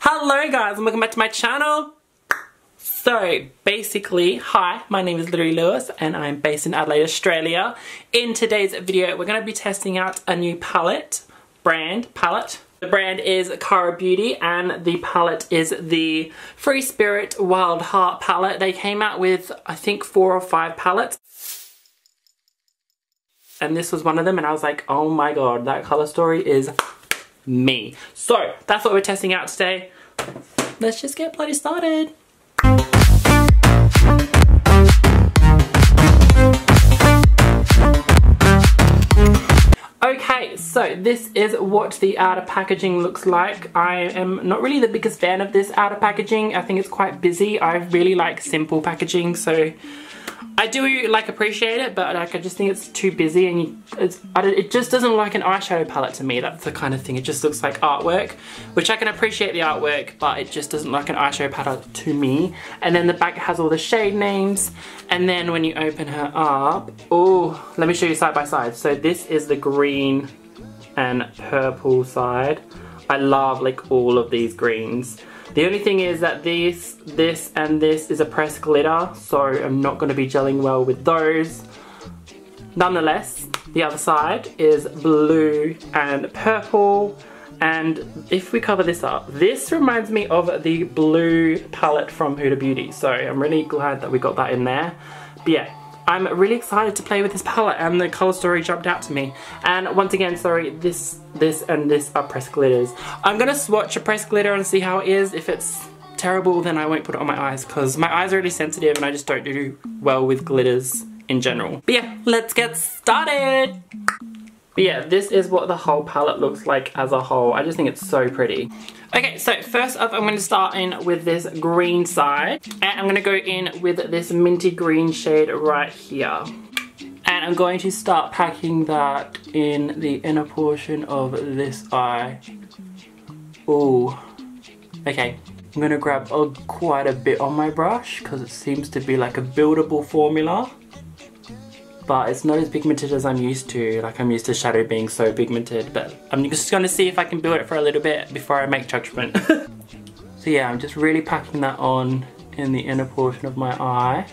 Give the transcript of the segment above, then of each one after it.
Hello guys and welcome back to my channel. So basically, hi, my name is Literally Lewis and I'm based in Adelaide, Australia. In today's video we're going to be testing out a new palette. The brand is COLLABS and the palette is the Free Spirit Wild Heart palette. They came out with I think 4 or 5 palettes. And this was one of them and I was like, oh my god, that colour story is me. So that's what we're testing out today. Let's just get bloody started. Okay, so this is what the outer packaging looks like. I am not really the biggest fan of this outer packaging. I think it's quite busy. I really like simple packaging, so I do like appreciate it, but like I just think it's too busy and it just doesn't look like an eyeshadow palette to me. That's the kind of thing. It just looks like artwork, which I can appreciate the artwork, but it just doesn't look like an eyeshadow palette to me. And then the back has all the shade names, and then when you open her up, oh, let me show you side by side. So this is the green and purple side. I love like all of these greens. The only thing is that this and this is a pressed glitter, so I'm not going to be gelling well with those. Nonetheless, the other side is blue and purple, and if we cover this up, this reminds me of the blue palette from Huda Beauty, so I'm really glad that we got that in there. But yeah, I'm really excited to play with this palette and the colour story jumped out to me. And once again, sorry, this and this are pressed glitters. I'm gonna swatch a pressed glitter and see how it is. If it's terrible, then I won't put it on my eyes because my eyes are really sensitive and I just don't do well with glitters in general. But yeah, let's get started. But yeah, this is what the whole palette looks like as a whole. I just think it's so pretty. Okay, so first up I'm going to start in with this green side. And I'm going to go in with this minty green shade right here. And I'm going to start packing that in the inner portion of this eye. Ooh. Okay, I'm going to grab quite a bit on my brush because it seems to be like a buildable formula. But it's not as pigmented as I'm used to. Like, I'm used to shadow being so pigmented, but I'm just gonna see if I can build it for a little bit before I make judgment. So yeah, I'm just really packing that on in the inner portion of my eye.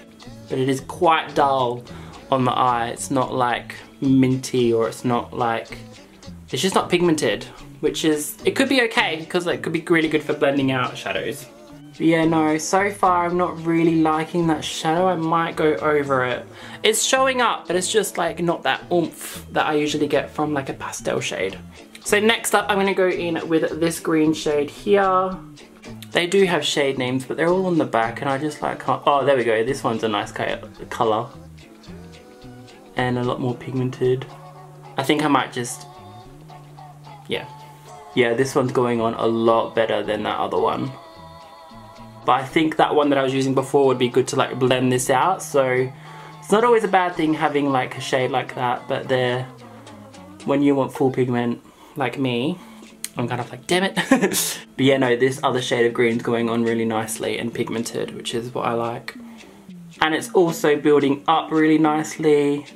But it is quite dull on the eye. It's not like minty, or it's just not pigmented, which is, it could be okay because it could be really good for blending out shadows. But yeah, no, so far I'm not really liking that shadow. I might go over it. It's showing up, but it's just like not that oomph that I usually get from like a pastel shade. So next up, I'm gonna go in with this green shade here. They do have shade names, but they're all on the back and I just like can't, oh, there we go. This one's a nice color and a lot more pigmented. I think I might just, yeah, this one's going on a lot better than that other one. But I think that one that I was using before would be good to like blend this out, so it's not always a bad thing having like a shade like that, but when you want full pigment like me, I'm kind of like, damn it. But yeah, no, this other shade of green is going on really nicely and pigmented, which is what I like. And it's also building up really nicely.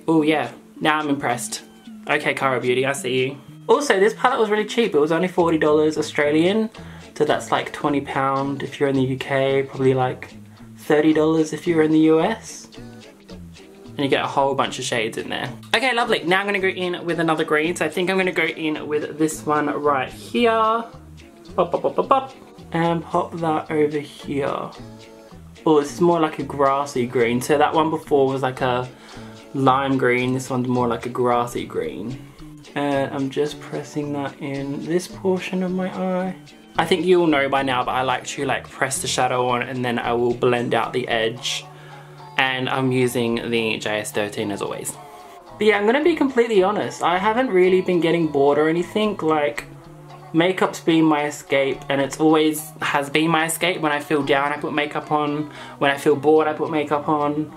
Oh yeah, now I'm impressed. Okay, COLLABS, I see you. Also, this palette was really cheap. It was only $40 Australian. So that's like £20 if you're in the UK, probably like $30 if you're in the US. And you get a whole bunch of shades in there. Okay, lovely. Now I'm gonna go in with another green. So I think I'm gonna go in with this one right here. Pop, pop, pop, pop, pop. And pop that over here. Oh, this is more like a grassy green. So that one before was like a lime green. This one's more like a grassy green. And I'm just pressing that in this portion of my eye. I think you all know by now, but I like to like press the shadow on and then I will blend out the edge. And I'm using the JS13 as always. But yeah, I'm gonna be completely honest. I haven't really been getting bored or anything. Like, makeup's been my escape and it's always has been my escape. When I feel down, I put makeup on. When I feel bored, I put makeup on.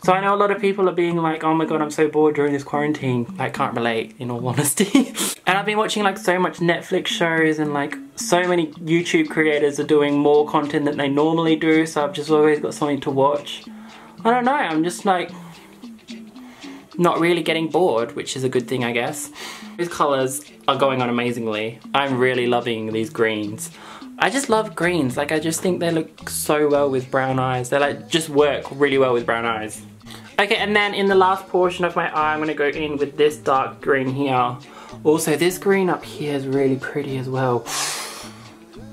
So I know a lot of people are being like, oh my god, I'm so bored during this quarantine. I can't relate, in all honesty. And I've been watching like so much Netflix shows and like so many YouTube creators are doing more content than they normally do, so I've just always got something to watch. I don't know, I'm just like, not really getting bored, which is a good thing, I guess. These colours are going on amazingly. I'm really loving these greens. I just love greens. Like, I just think they look so well with brown eyes. They like just work really well with brown eyes. Okay, and then in the last portion of my eye, I'm gonna go in with this dark green here. Also, this green up here is really pretty as well.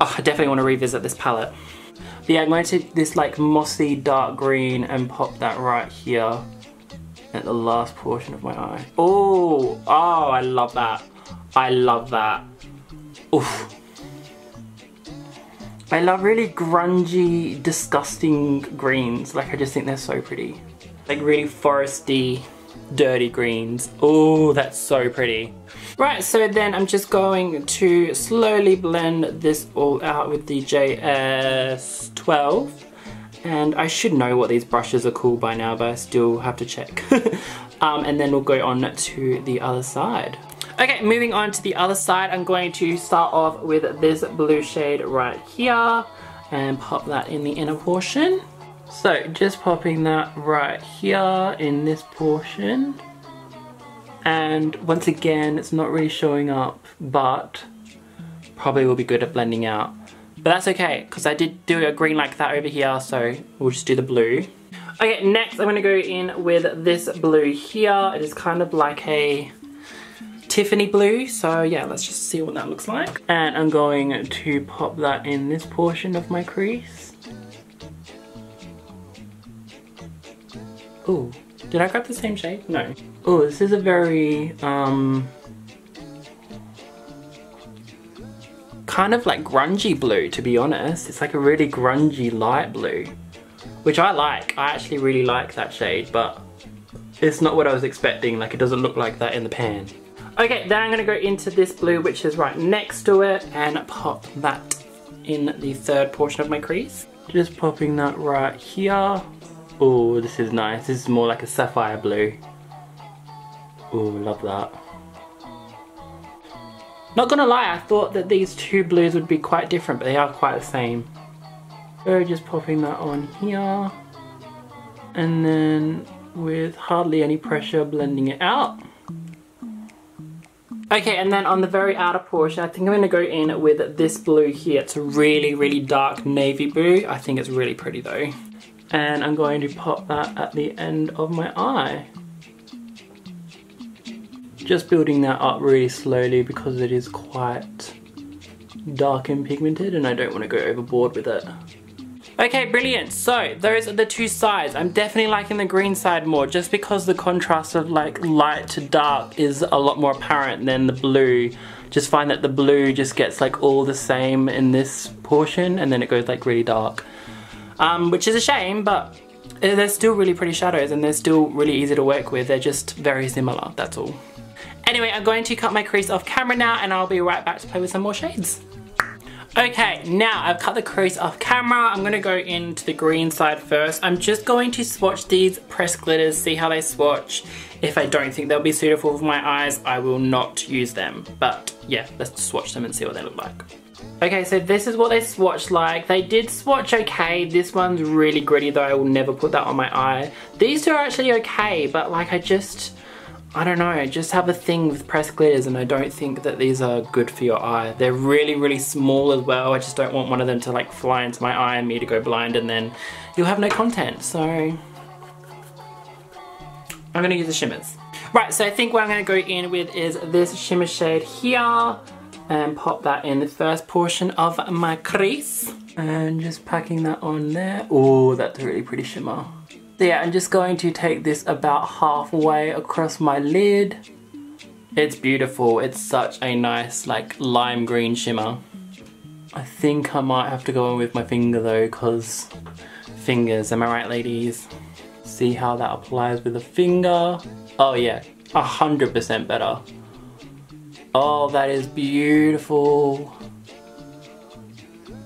Oh, I definitely want to revisit this palette. But yeah, I'm going to take this like mossy dark green and pop that right here at the last portion of my eye. Oh, I love that. I love that. Oof. I love really grungy, disgusting greens. Like, I just think they're so pretty. Like really foresty, dirty greens. Oh, that's so pretty. Right, so then I'm just going to slowly blend this all out with the JS12. And I should know what these brushes are called by now, but I still have to check. And then we'll go on to the other side. Okay, moving on to the other side, I'm going to start off with this blue shade right here and pop that in the inner portion. So just popping that right here in this portion. And once again, it's not really showing up, but probably will be good at blending out. But that's okay, because I did do a green like that over here, so we'll just do the blue. Okay, next I'm going to go in with this blue here. It is kind of like a Tiffany blue, so yeah, let's just see what that looks like. And I'm going to pop that in this portion of my crease. Ooh, did I grab the same shade? No. Oh, this is a very, kind of like grungy blue, to be honest. It's like a really grungy light blue, which I like. I actually really like that shade, but it's not what I was expecting. Like, it doesn't look like that in the pan. Okay, then I'm gonna go into this blue, which is right next to it, and pop that in the third portion of my crease. Just popping that right here. Oh, this is nice. This is more like a sapphire blue. Oh, love that. Not gonna lie, I thought that these two blues would be quite different, but they are quite the same. So just popping that on here. And then with hardly any pressure, blending it out. Okay, and then on the very outer portion, I think I'm gonna go in with this blue here. It's a really, really dark navy blue. I think it's really pretty though. And I'm going to pop that at the end of my eye. Just building that up really slowly because it is quite dark and pigmented and I don't want to go overboard with it. Okay, brilliant. So those are the two sides. I'm definitely liking the green side more just because the contrast of like light to dark is a lot more apparent than the blue. Just find that the blue just gets like all the same in this portion and then it goes like really dark. Which is a shame, but they're still really pretty shadows and they're still really easy to work with. They're just very similar, that's all. Anyway, I'm going to cut my crease off camera now and I'll be right back to play with some more shades. Okay, now I've cut the crease off camera. I'm gonna go into the green side first. I'm just going to swatch these pressed glitters, see how they swatch. If I don't think they'll be suitable for my eyes, I will not use them. But yeah, let's swatch them and see what they look like. Okay, so this is what they swatched like. They did swatch okay. This one's really gritty though. I will never put that on my eye. These two are actually okay, but like I don't know, I just have a thing with pressed glitters and I don't think that these are good for your eye. They're really, really small as well. I just don't want one of them to like fly into my eye and me to go blind and then you'll have no content. So I'm gonna use the shimmers. Right, so I think what I'm gonna go in with is this shimmer shade here and pop that in the first portion of my crease. And just packing that on there. Oh, that's a really pretty shimmer. So yeah, I'm just going to take this about halfway across my lid. It's beautiful. It's such a nice like lime green shimmer. I think I might have to go in with my finger though, because fingers, am I right ladies? See how that applies with a finger. Oh yeah, 100% better. Oh, that is beautiful.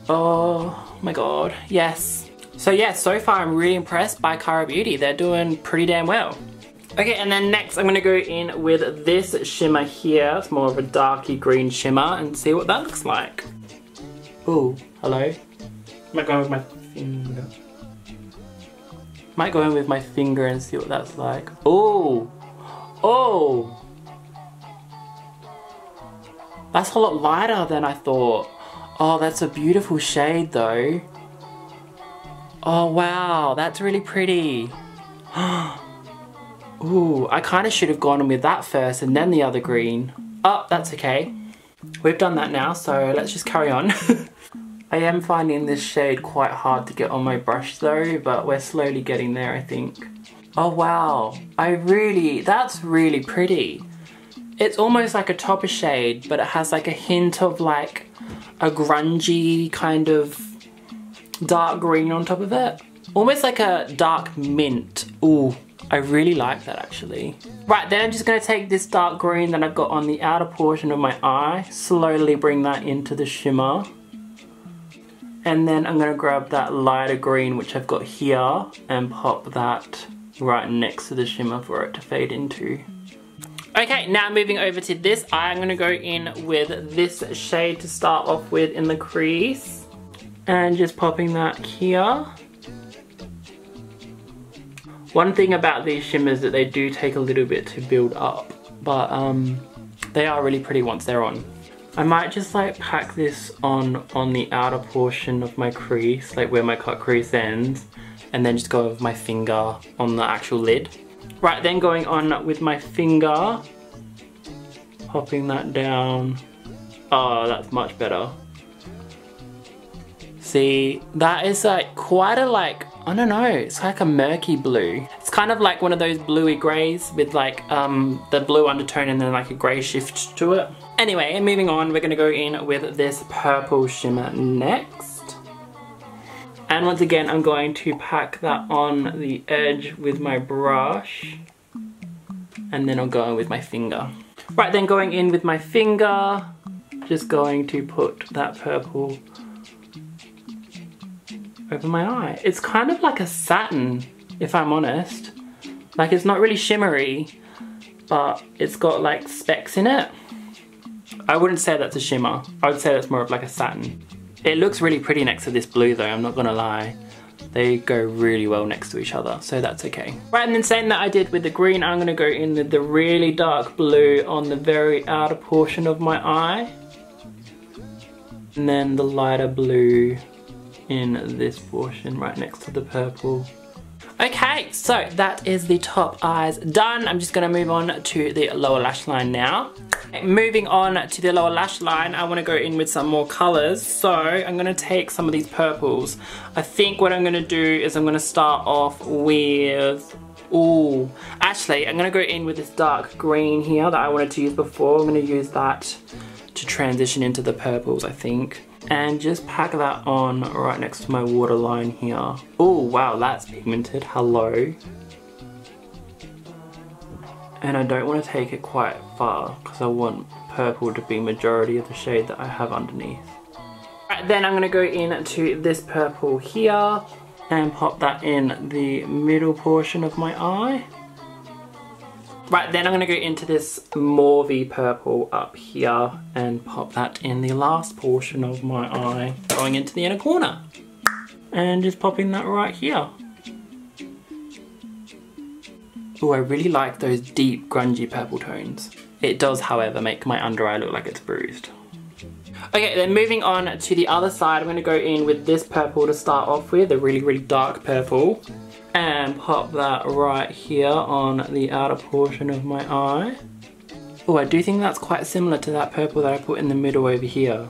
Oh my god, yes. So yeah, so far I'm really impressed by COLLABS. They're doing pretty damn well. Okay, and then next I'm gonna go in with this shimmer here. It's more of a darky green shimmer and see what that looks like. Ooh, hello. Might go in with my finger. Might go in with my finger and see what that's like. Ooh, Oh! That's a lot lighter than I thought. Oh, that's a beautiful shade though. Oh wow, that's really pretty. Ooh, I kind of should have gone with that first and then the other green. Oh, that's okay. We've done that now, so let's just carry on. I am finding this shade quite hard to get on my brush though, but we're slowly getting there, I think. Oh wow, that's really pretty. It's almost like a topper shade, but it has like a hint of like a grungy kind of dark green on top of it. Almost like a dark mint. Ooh, I really like that actually. Right, then I'm just gonna take this dark green that I've got on the outer portion of my eye, slowly bring that into the shimmer. And then I'm gonna grab that lighter green which I've got here and pop that right next to the shimmer for it to fade into. Okay, now moving over to this, I'm gonna go in with this shade to start off with in the crease. And just popping that here. One thing about these shimmers that they do take a little bit to build up, but they are really pretty once they're on. I might just like pack this on the outer portion of my crease, like where my cut crease ends, and then just go with my finger on the actual lid. Right, then going on with my finger, popping that down. Oh, that's much better. See, that is like quite a like, I don't know, it's like a murky blue. It's kind of like one of those bluey greys with like the blue undertone and then like a grey shift to it. Anyway, moving on, we're gonna go in with this purple shimmer next. And once again, I'm going to pack that on the edge with my brush. And then I'll go in with my finger. Right, then going in with my finger, just going to put that purple over my eye. It's kind of like a satin, if I'm honest. Like it's not really shimmery, but it's got like specks in it. I wouldn't say that's a shimmer. I would say that's more of like a satin. It looks really pretty next to this blue though, I'm not gonna lie. They go really well next to each other, so that's okay. Right, and then same that I did with the green, I'm gonna go in with the really dark blue on the very outer portion of my eye. And then the lighter blue in this portion right next to the purple. Okay, so that is the top eyes done. I'm just gonna move on to the lower lash line now. Moving on to the lower lash line, I wanna go in with some more colors. So I'm gonna take some of these purples. I think what I'm gonna do is I'm gonna start off with, ooh, actually I'm gonna go in with this dark green here that I wanted to use before. I'm gonna use that to transition into the purples, I think. And just pack that on right next to my waterline here. Oh wow, that's pigmented, hello. And I don't want to take it quite far because I want purple to be majority of the shade that I have underneath. Right, then I'm going to go into this purple here and pop that in the middle portion of my eye. Right, then I'm going to go into this mauvey purple up here and pop that in the last portion of my eye, going into the inner corner. And just popping that right here. Oh, I really like those deep grungy purple tones. It does, however, make my under eye look like it's bruised. Okay, then moving on to the other side, I'm going to go in with this purple to start off with, the really, really dark purple. And pop that right here on the outer portion of my eye. Oh, I do think that's quite similar to that purple that I put in the middle over here.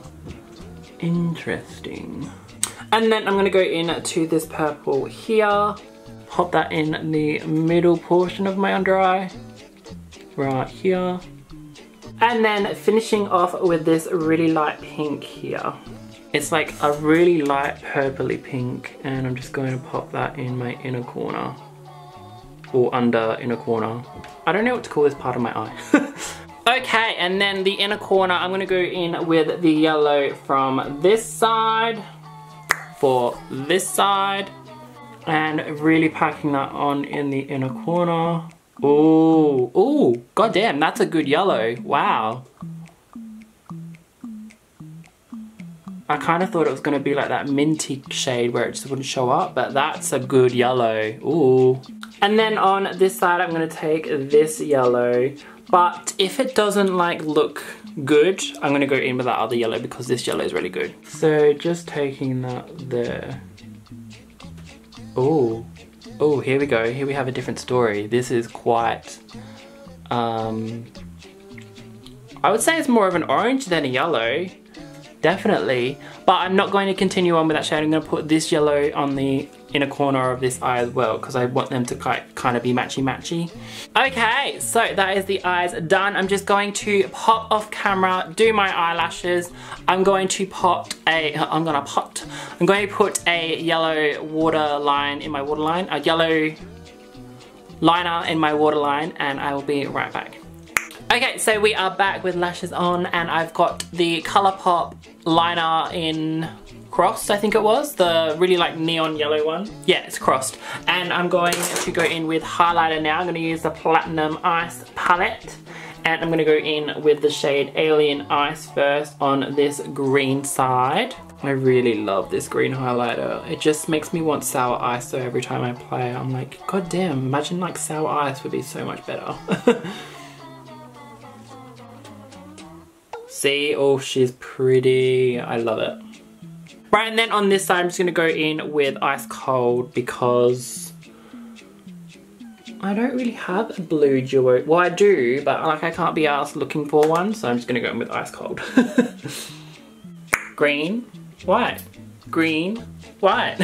Interesting. And then I'm going to go into this purple here. Pop that in the middle portion of my under eye. Right here. And then finishing off with this really light pink here. It's like a really light purpley pink, and I'm just going to pop that in my inner corner. Or under inner corner. I don't know what to call this part of my eye. Okay, and then the inner corner, I'm going to go in with the yellow from this side for this side. And really packing that on in the inner corner. Ooh, ooh, goddamn, that's a good yellow. Wow. I kind of thought it was going to be like that minty shade where it just wouldn't show up, but that's a good yellow. Ooh. And then on this side, I'm gonna take this yellow. But if it doesn't like look good, I'm gonna go in with that other yellow because this yellow is really good. So just taking that there. Oh, oh, here we go. Here we have a different story. This is quite, I would say it's more of an orange than a yellow. Definitely. But I'm not going to continue on with that shade. I'm going to put this yellow on the inner corner of this eye as well because I want them to kind of be matchy-matchy. Okay, so that is the eyes done. I'm just going to pop off camera, do my eyelashes. I'm going to put a yellow waterline in my waterline, a yellow liner in my waterline, and I will be right back. Okay, so we are back with lashes on, and I've got the ColourPop liner in crossed, I think it was, the really like neon yellow one. Yeah, it's crossed. And I'm going to go in with highlighter now. I'm going to use the Platinum Ice palette, and I'm going to go in with the shade Alien Ice first on this green side. I really love this green highlighter. It just makes me want sour ice, so every time I apply it, I'm like, god damn, imagine like sour ice would be so much better. See? Oh, she's pretty. I love it. Right, and then on this side, I'm just going to go in with Ice Cold because I don't really have a blue duo. Well, I do, but like I can't be asked looking for one, so I'm just going to go in with Ice Cold. Green, white, green, white.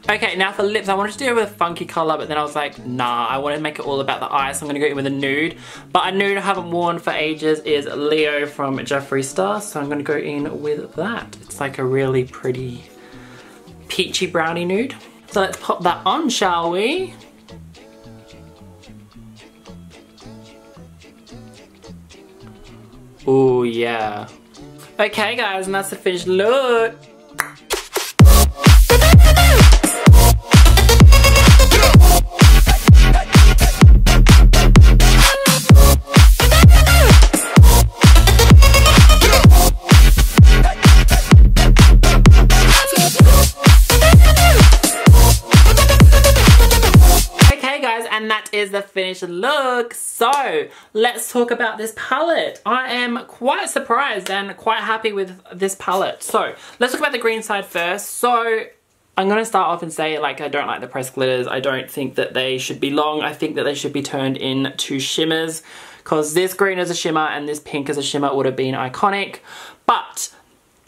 Okay, now for lips, I wanted to do it with a funky colour, but then I was like, nah, I want to make it all about the eyes, so I'm going to go in with a nude. But a nude I haven't worn for ages is Leo from Jeffree Star, so I'm going to go in with that. It's like a really pretty peachy brownie nude. So let's pop that on, shall we? Oh yeah. Okay guys, and that's the finished look. And that is the finished look. So let's talk about this palette. I am quite surprised and quite happy with this palette. So let's talk about the green side first. So I'm going to start off and say, like, I don't like the pressed glitters. I don't think that they should be long. I think that they should be turned into shimmers, because this green as a shimmer and this pink as a shimmer would have been iconic. But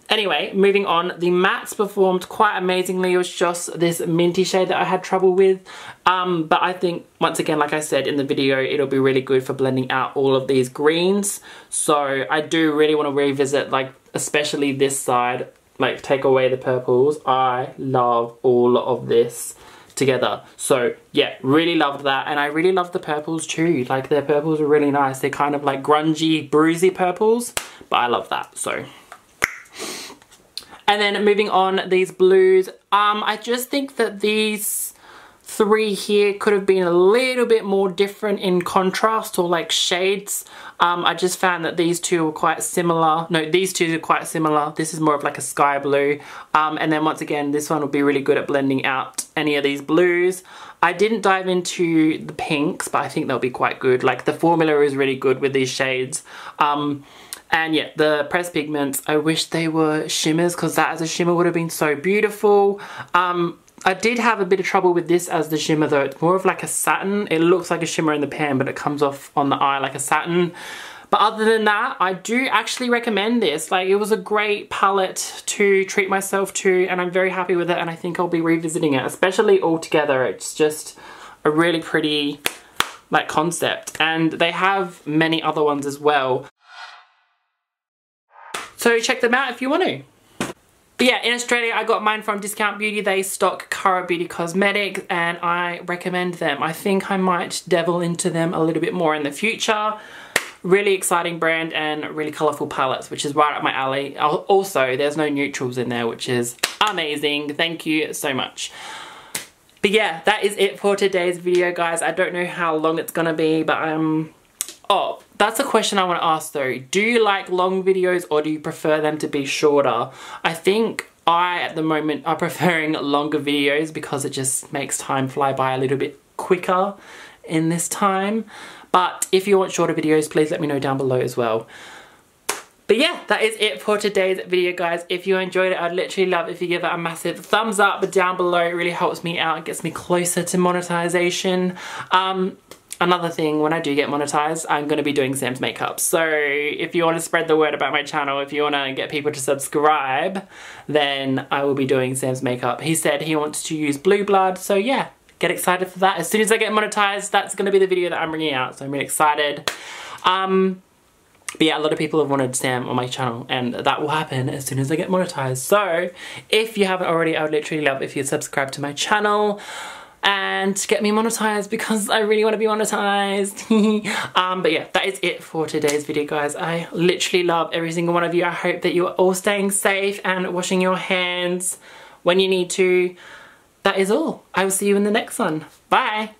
anyway, moving on, the mattes performed quite amazingly. It was just this minty shade that I had trouble with. But I think, once again, like I said in the video, it'll be really good for blending out all of these greens. So I do really want to revisit, like, especially this side, like take away the purples. I love all of this together. So yeah, really loved that. And I really love the purples too. Like, their purples are really nice. They're kind of like grungy, bruisey purples, but I love that. So. And then moving on, these blues. I just think that these three here could have been a little bit more different in contrast, or like shades. I just found that these two were quite similar. No, these two are quite similar. This is more of like a sky blue. And then once again, this one will be really good at blending out any of these blues. I didn't dive into the pinks, but I think they'll be quite good. Like, the formula is really good with these shades. And yeah, the pressed pigments, I wish they were shimmers, because that as a shimmer would have been so beautiful. I did have a bit of trouble with this as the shimmer though. It's more of like a satin. It looks like a shimmer in the pan, but it comes off on the eye like a satin. But other than that, I do actually recommend this. Like, it was a great palette to treat myself to, and I'm very happy with it, and I think I'll be revisiting it, especially all together. It's just a really pretty, like, concept. And they have many other ones as well. So check them out if you want to. But yeah, in Australia, I got mine from Discount Beauty. They stock Cara Beauty cosmetics, and I recommend them. I think I might delve into them a little bit more in the future. Really exciting brand and really colourful palettes, which is right up my alley. Also, there's no neutrals in there, which is amazing. Thank you so much. But yeah, that is it for today's video, guys. I don't know how long it's gonna be, but oh, that's a question I want to ask though. Do you like long videos, or do you prefer them to be shorter? I think I, at the moment, are preferring longer videos because it just makes time fly by a little bit quicker in this time. But if you want shorter videos, please let me know down below as well. But yeah, that is it for today's video, guys. If you enjoyed it, I'd literally love if you give it a massive thumbs up down below. It really helps me out and gets me closer to monetization. Another thing, when I do get monetized, I'm going to be doing Sam's makeup. So if you want to spread the word about my channel, if you want to get people to subscribe, then I will be doing Sam's makeup. He said he wants to use blue blood, so yeah, get excited for that. As soon as I get monetized, that's going to be the video that I'm bringing out, so I'm really excited. But yeah, a lot of people have wanted Sam on my channel, and that will happen as soon as I get monetized. So if you haven't already, I would literally love if you'd subscribe to my channel and get me monetized, because I really want to be monetized. But yeah, that is it for today's video, guys. I literally love every single one of you. I hope that you are all staying safe and washing your hands when you need to. That is all. I will see you in the next one. Bye.